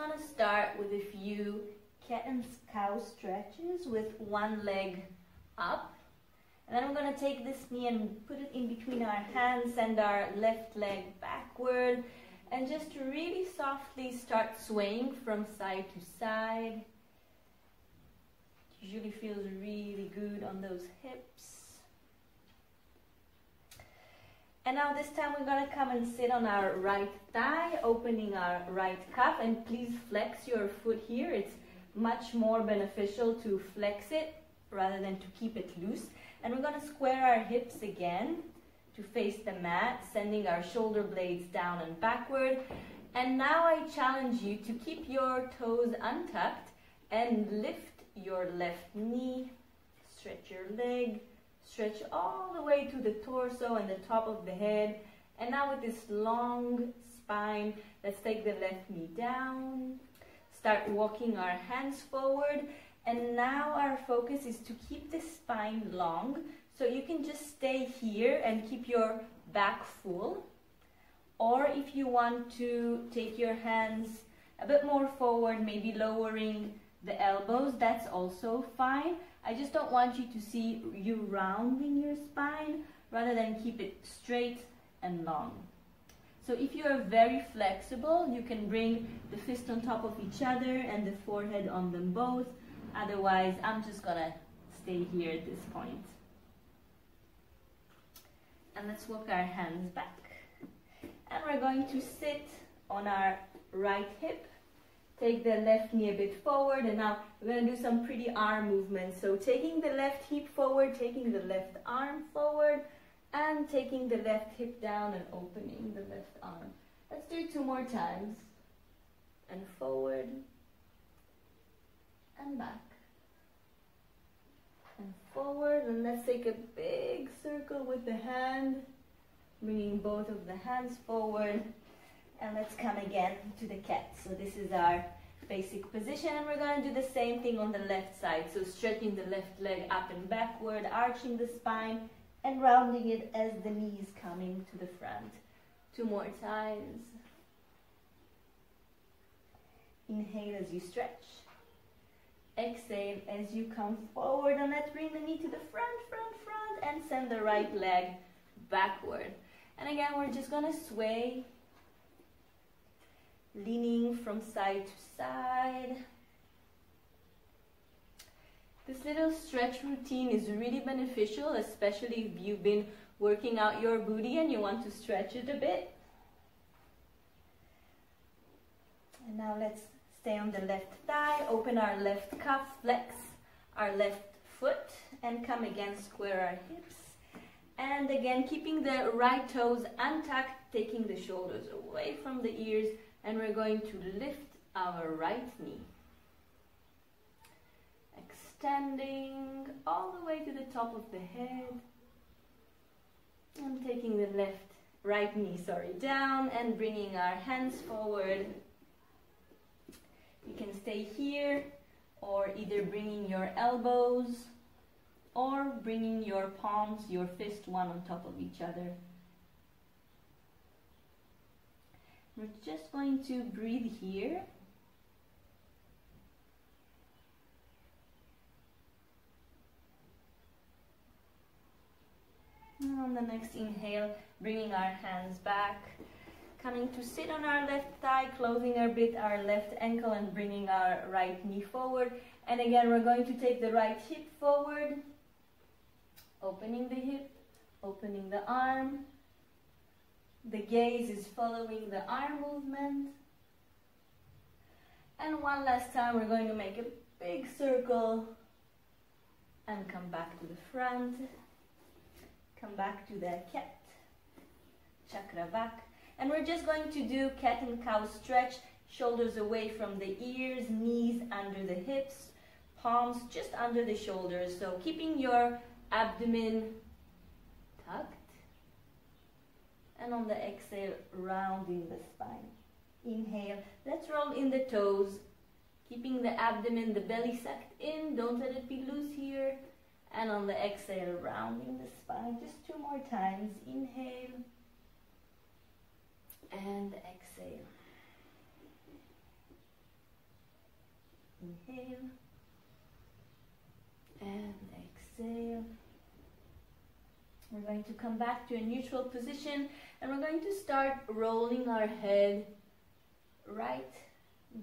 want to start with a few cat and cow stretches with one leg up. And then we're going to take this knee and put it in between our hands, send our left leg backward, and just really softly start swaying from side to side. It usually feels really good on those hips. And now this time we're going to come and sit on our right thigh, opening our right calf, and please flex your foot here. It's much more beneficial to flex it rather than to keep it loose. And we're going to square our hips again to face the mat, sending our shoulder blades down and backward. And now I challenge you to keep your toes untucked and lift your left knee, stretch your leg, stretch all the way to the torso and the top of the head. And now with this long spine, let's take the left knee down, start walking our hands forward. And now our focus is to keep the spine long. So you can just stay here and keep your back full. Or if you want to take your hands a bit more forward, maybe lowering the elbows, that's also fine. I just don't want you to see you rounding your spine rather than keep it straight and long. So if you are very flexible, you can bring the fist on top of each other and the forehead on them both. Otherwise, I'm just gonna stay here at this point. And let's walk our hands back. And we're going to sit on our right hip. Take the left knee a bit forward, and now we're going to do some pretty arm movements. So taking the left hip forward, taking the left arm forward, and taking the left hip down and opening the left arm. Let's do it 2 more times. And forward, and back. And forward, and let's take a big circle with the hand, bringing both of the hands forward. And let's come again to the cat. So this is our basic position, and we're going to do the same thing on the left side. So stretching the left leg up and backward, arching the spine, and rounding it as the knee is coming to the front. 2 more times. Inhale as you stretch. Exhale as you come forward, and let's bring the knee to the front, and send the right leg backward. And again, we're just going to sway, leaning from side to side. This little stretch routine is really beneficial, especially if you've been working out your booty and you want to stretch it a bit. And now let's stay on the left thigh, open our left calf, flex our left foot, and come again, square our hips. And again, keeping the right toes untucked, taking the shoulders away from the ears, and we're going to lift our right knee. Extending all the way to the top of the head. And taking the right knee down and bringing our hands forward. You can stay here, or either bringing your elbows or bringing your palms, your fist, one on top of each other. We're just going to breathe here. And on the next inhale, bringing our hands back, coming to sit on our left thigh, closing a bit our left ankle and bringing our right knee forward. And again, we're going to take the right hip forward, opening the hip, opening the arm. The gaze is following the arm movement. And one last time, we're going to make a big circle and come back to the front. Come back to the cat, chakra back. And we're just going to do cat and cow stretch, shoulders away from the ears, knees under the hips, palms just under the shoulders. So keeping your abdomen tucked. And on the exhale, rounding the spine. Inhale, let's roll in the toes, keeping the abdomen, the belly sucked in, don't let it be loose here. And on the exhale, rounding the spine, just 2 more times. Inhale, and exhale. Inhale and exhale. We're going to come back to a neutral position and we're going to start rolling our head right,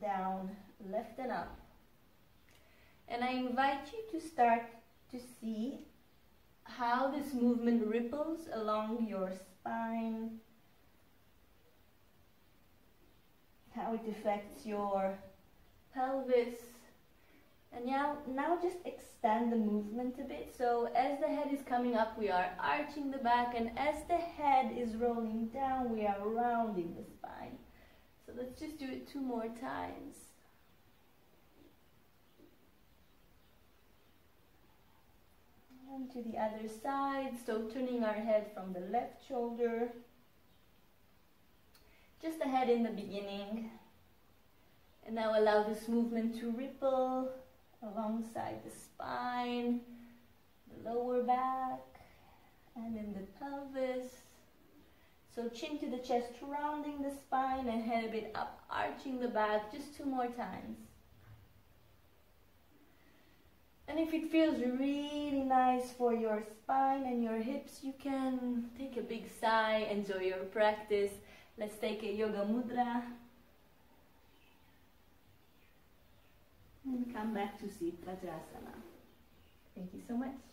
down, left and up. And I invite you to start to see how this movement ripples along your spine, how it affects your pelvis. And now just extend the movement a bit. So as the head is coming up, we are arching the back, and as the head is rolling down, we are rounding the spine. So let's just do it 2 more times. And to the other side, so turning our head from the left shoulder. Just the head in the beginning. And now allow this movement to ripple alongside the spine, the lower back, and in the pelvis. So chin to the chest, rounding the spine, and head a bit up, arching the back. Just 2 more times. And if it feels really nice for your spine and your hips, you can take a big sigh, enjoy your practice. Let's take a yoga mudra. And come back to Siddha Vajrasana. Thank you so much.